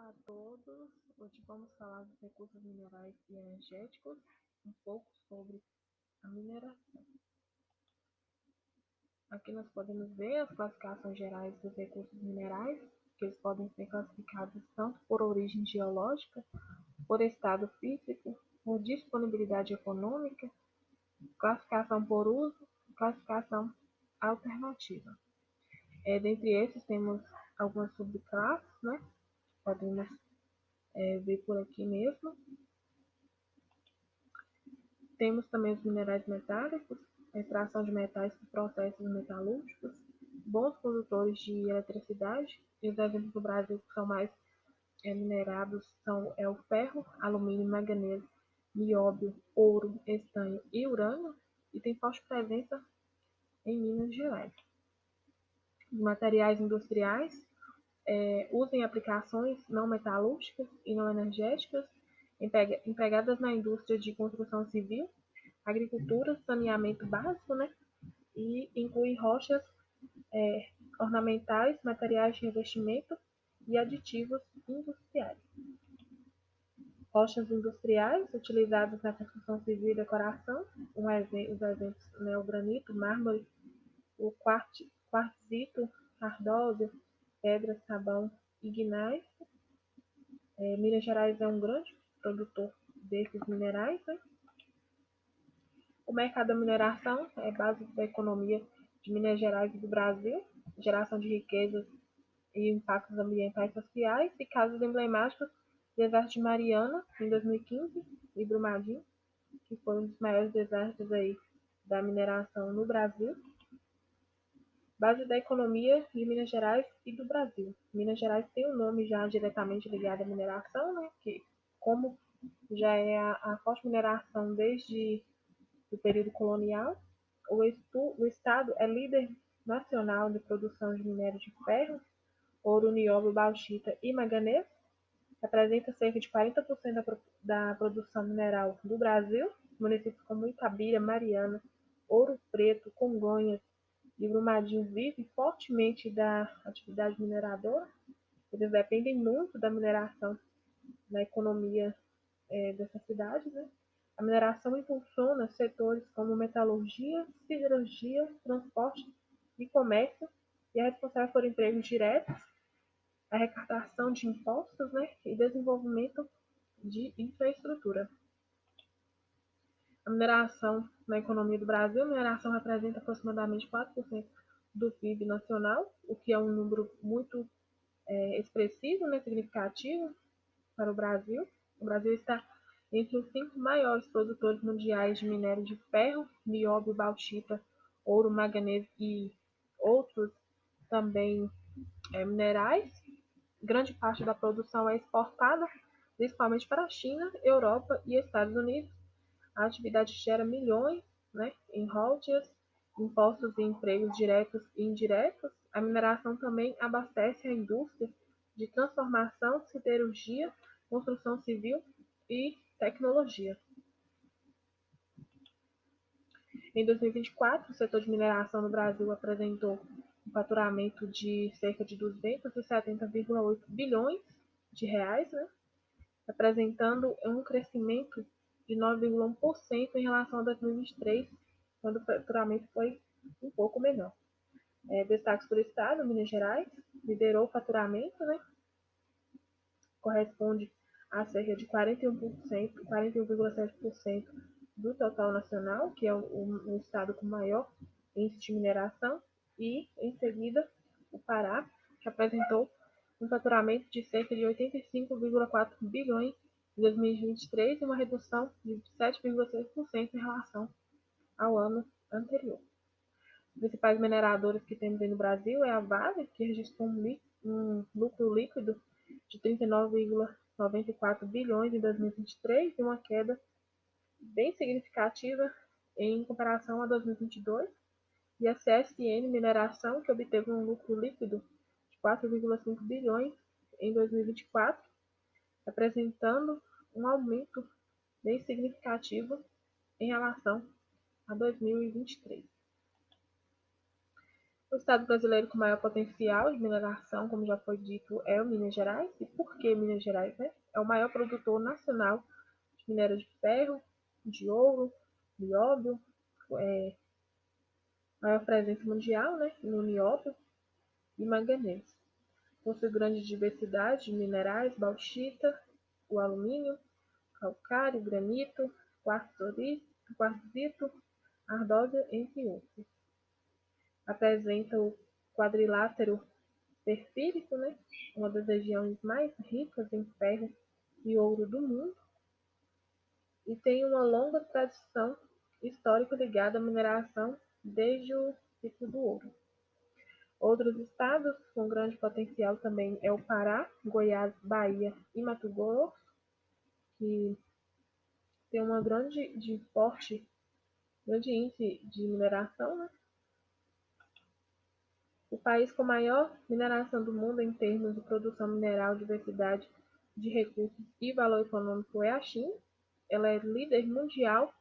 Olá a todos, hoje vamos falar dos recursos minerais e energéticos, um pouco sobre a mineração. Aqui nós podemos ver as classificações gerais dos recursos minerais, que eles podem ser classificados tanto por origem geológica, por estado físico, por disponibilidade econômica, classificação por uso e classificação alternativa. Dentre esses temos algumas subclasses, né? Podemos ver por aqui mesmo. Temos também os minerais metálicos, a extração de metais por processos metalúrgicos, bons condutores de eletricidade, e os exemplos do Brasil que são mais minerados são o ferro, alumínio, manganês, nióbio, ouro, estanho e urânio, e tem forte presença em Minas Gerais. Os materiais industriais usam aplicações não metalúrgicas e não energéticas, empregadas na indústria de construção civil, agricultura, saneamento básico, né? E inclui rochas ornamentais, materiais de revestimento e aditivos industriais. Rochas industriais utilizadas na construção civil e decoração, os exemplos, né, o granito, mármore, o quartzito, ardósia, pedra, sabão e gneiss. Minas Gerais é um grande produtor desses minerais, né? O mercado da mineração é base da economia de Minas Gerais e do Brasil, geração de riquezas e impactos ambientais e sociais, e casos emblemáticos, deserto de Mariana, em 2015, e Brumadinho, que foi um dos maiores desertos aí da mineração no Brasil. Base da economia de Minas Gerais e do Brasil. Minas Gerais tem um nome já diretamente ligado à mineração, né? Que, como já é a forte mineração desde o período colonial, o estado é líder nacional de produção de minério de ferro, ouro, nióbio, bauxita e manganês, representa cerca de 40% da produção mineral do Brasil. Municípios como Itabira, Mariana, Ouro Preto, Congonhas e Brumadinho vivem fortemente da atividade mineradora. Eles dependem muito da mineração na economia dessas cidades, né? A mineração impulsiona setores como metalurgia, siderurgia, transporte e comércio, e é responsável por empregos diretos, arrecadação de impostos, né, e desenvolvimento de infraestrutura. A mineração na economia do Brasil, a mineração representa aproximadamente 4% do PIB nacional, o que é um número muito expressivo, né, significativo para o Brasil. O Brasil está entre os 5 maiores produtores mundiais de minério de ferro, nióbio, bauxita, ouro, manganês e outros também minerais. Grande parte da produção é exportada, principalmente para a China, Europa e Estados Unidos. A atividade gera milhões, né, em royalties, impostos e empregos diretos e indiretos. A mineração também abastece a indústria de transformação, siderurgia, construção civil e tecnologia. Em 2024, o setor de mineração no Brasil apresentou um faturamento de cerca de 270,8 bilhões de reais, né, representando um crescimento de 9,1% em relação a 2023, quando o faturamento foi um pouco menor. Destaques por estado, Minas Gerais liderou o faturamento, né, corresponde a cerca de 41%, 41,7% do total nacional, que é o estado com maior índice de mineração, e, em seguida, o Pará, que apresentou um faturamento de cerca de 85,4 bilhões em 2023 e uma redução de 7,6% em relação ao ano anterior. Os principais mineradores que temos aí no Brasil é a Vale, que registrou um lucro líquido de 39,94 bilhões em 2023 e uma queda bem significativa em comparação a 2022, e a CSN Mineração, que obteve um lucro líquido de 4,5 bilhões em 2024, representando um aumento bem significativo em relação a 2023. O estado brasileiro com maior potencial de mineração, como já foi dito, é o Minas Gerais. E por que Minas Gerais? Né? É o maior produtor nacional de minério de ferro, de ouro, nióbio, maior presença mundial, né, no nióbio e manganês. Possui grande diversidade de minerais, bauxita, o alumínio, calcário, granito, quartzito, ardósia, entre outros. Apresenta o quadrilátero perfírico, né, uma das regiões mais ricas em ferro e ouro do mundo, e tem uma longa tradição histórica ligada à mineração desde o ciclo do ouro. Outros estados com grande potencial também é o Pará, Goiás, Bahia e Mato Grosso, que tem uma grande índice de mineração, né? O país com maior mineração do mundo em termos de produção mineral, diversidade de recursos e valor econômico é a China. Ela é líder mundial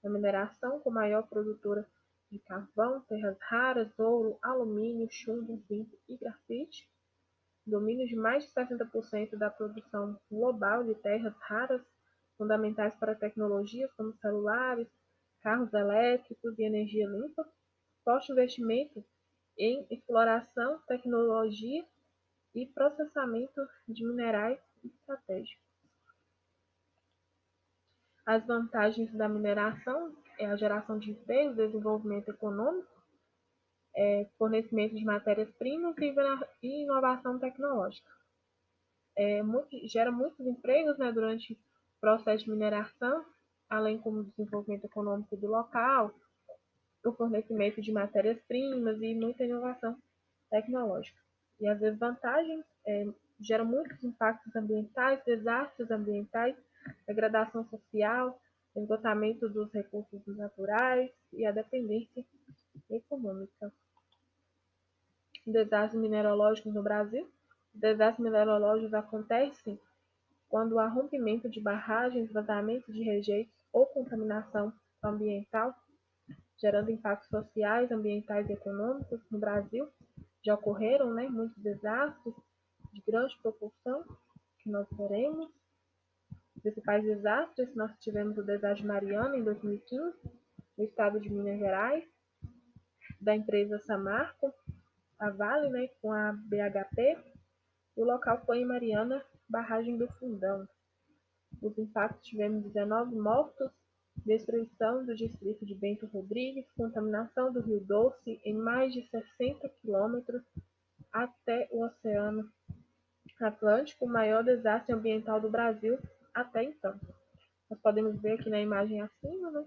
na mineração, com maior produtora de carvão, terras raras, ouro, alumínio, chumbo, zinco e grafite. Domínio de mais de 60% da produção global de terras raras, fundamentais para tecnologias como celulares, carros elétricos e energia limpa. Forte investimento em exploração, tecnologia e processamento de minerais estratégicos. As vantagens da mineração é a geração de emprego, desenvolvimento econômico, fornecimento de matérias-primas e inovação tecnológica. Gera muitos empregos, né, durante o processo de mineração, além como desenvolvimento econômico do local, o fornecimento de matérias-primas e muita inovação tecnológica. E as desvantagens geram muitos impactos ambientais, desastres ambientais, degradação social, esgotamento dos recursos naturais e a dependência econômica. Desastres mineralógicos no Brasil. Desastres mineralógicos acontecem quando há rompimento de barragens, vazamento de rejeitos ou contaminação ambiental, gerando impactos sociais, ambientais e econômicos no Brasil. Já ocorreram, né, muitos desastres de grande proporção que nós teremos. Principais desastres, nós tivemos o desastre de Mariana em 2015, no estado de Minas Gerais, da empresa Samarco, a Vale, né, com a BHP. O local foi em Mariana, barragem do Fundão. Os impactos tivemos 19 mortos, destruição do distrito de Bento Rodrigues, contaminação do Rio Doce em mais de 60 quilômetros até o Oceano Atlântico, o maior desastre ambiental do Brasil até então. Nós podemos ver aqui na imagem acima, né?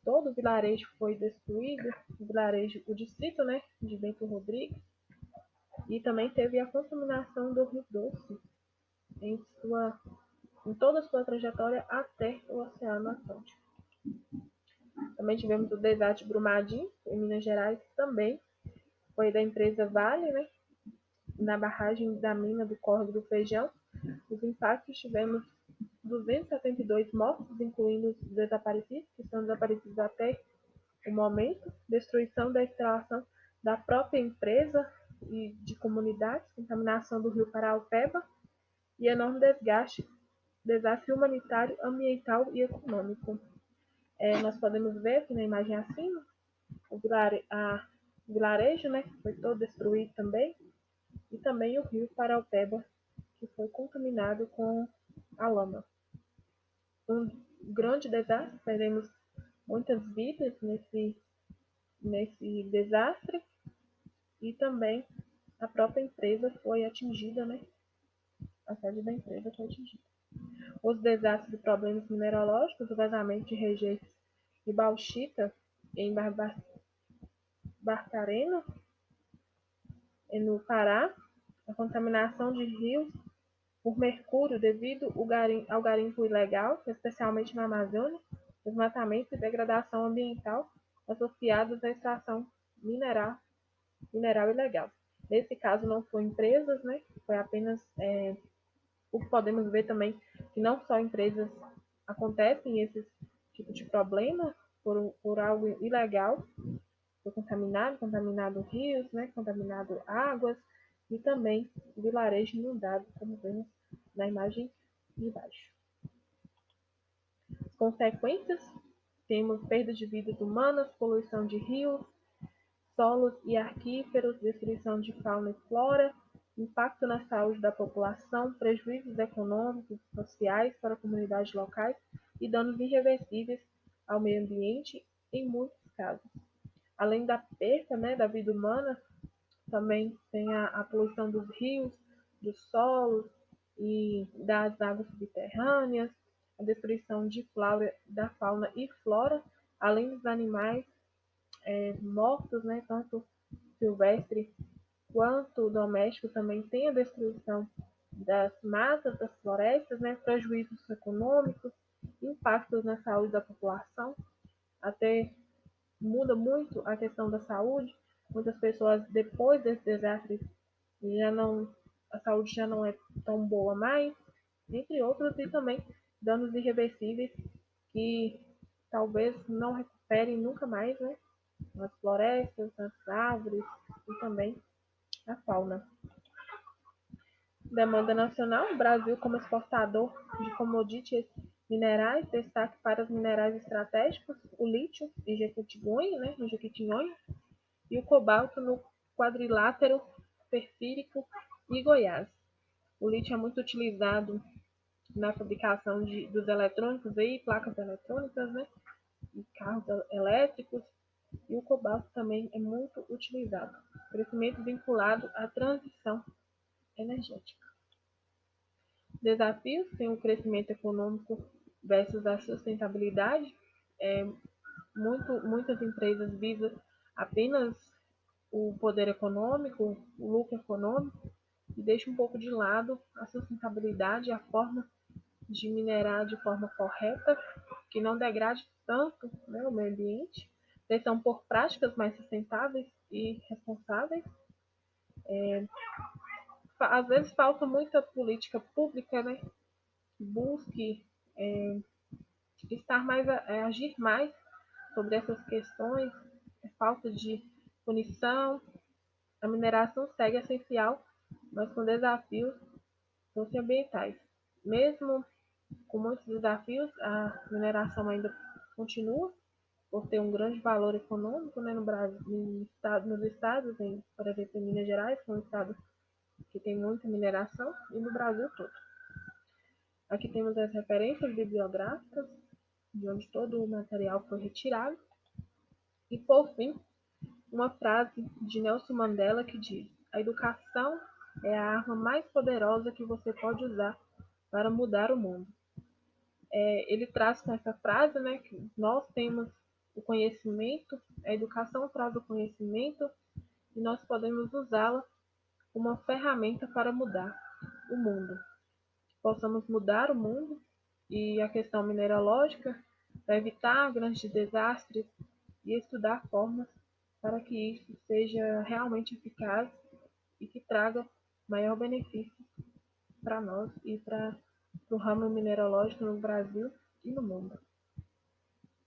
Todo o vilarejo foi destruído, o distrito, né, de Bento Rodrigues, e também teve a contaminação do Rio Doce em toda a sua trajetória até o Oceano Atlântico. Também tivemos o desastre de Brumadinho, em Minas Gerais, também foi da empresa Vale, né, na barragem da mina do Córrego do Feijão. Os impactos tivemos 272 mortos, incluindo os desaparecidos, que estão desaparecidos até o momento, destruição da instalação da própria empresa e de comunidades, contaminação do rio Paraupeba e enorme desastre humanitário, ambiental e econômico. Nós podemos ver aqui na imagem acima o vilarejo, né, que foi todo destruído também, e também o rio Paraupeba, que foi contaminado com a lama. Um grande desastre, perdemos muitas vidas nesse desastre, e também a própria empresa foi atingida, né? A sede da empresa foi atingida. Os desastres de problemas mineralógicos, o vazamento de rejeitos e bauxita em Barcarena, no Pará, a contaminação de rios por mercúrio devido ao garimpo ilegal, especialmente na Amazônia, desmatamento e degradação ambiental associados à extração mineral ilegal. Nesse caso não foi empresas, né? Foi apenas o que podemos ver também que não só empresas acontecem esses tipos de problemas por algo ilegal, foi contaminado rios, né, contaminado águas e também vilarejo inundado, como vemos na imagem de baixo. As consequências, temos perda de vidas humanas, poluição de rios, solos e aquíferos, destruição de fauna e flora, impacto na saúde da população, prejuízos econômicos e sociais para comunidades locais e danos irreversíveis ao meio ambiente em muitos casos. Além da perda, né, da vida humana, também tem a poluição dos rios, dos solos e das águas subterrâneas, a destruição da fauna e flora, além dos animais mortos, né, tanto silvestre quanto doméstico, também tem a destruição das matas, das florestas, né, prejuízos econômicos, impactos na saúde da população, até muda muito a questão da saúde. Muitas pessoas, depois desse desastre, a saúde já não é tão boa mais, entre outros, e também danos irreversíveis que talvez não recuperem nunca mais, né? Nas florestas, nas árvores e também a fauna. Demanda nacional: o Brasil, como exportador de commodities minerais, destaque para os minerais estratégicos, o lítio em Jequitinhonha, né, no Jequitinhonha, e o cobalto no quadrilátero perfírico e Goiás. O lítio é muito utilizado na fabricação dos eletrônicos, aí, placas eletrônicas, né, e carros elétricos, e o cobalto também é muito utilizado. Crescimento vinculado à transição energética. Desafios: tem o crescimento econômico versus a sustentabilidade. Muitas empresas visam apenas o poder econômico, o lucro econômico, e deixa um pouco de lado a sustentabilidade, a forma de minerar de forma correta, que não degrade tanto, né, o meio ambiente, pressão por práticas mais sustentáveis e responsáveis. Às vezes falta muita política pública, né, que busque agir mais sobre essas questões, falta de punição. A mineração segue essencial, mas com desafios socioambientais. Mesmo com muitos desafios, a mineração ainda continua por ter um grande valor econômico, né, no Brasil, nos estados, por exemplo, em Minas Gerais, que é um estado que tem muita mineração, e no Brasil todo. Aqui temos as referências bibliográficas, de onde todo o material foi retirado. E, por fim, uma frase de Nelson Mandela que diz: a educação é a arma mais poderosa que você pode usar para mudar o mundo. Ele traz com essa frase, né, que nós temos o conhecimento, a educação traz o conhecimento e nós podemos usá-la como uma ferramenta para mudar o mundo. Possamos mudar o mundo e a questão mineralógica para evitar grandes desastres e estudar formas para que isso seja realmente eficaz e que traga maior benefício para nós e para o ramo mineralógico no Brasil e no mundo.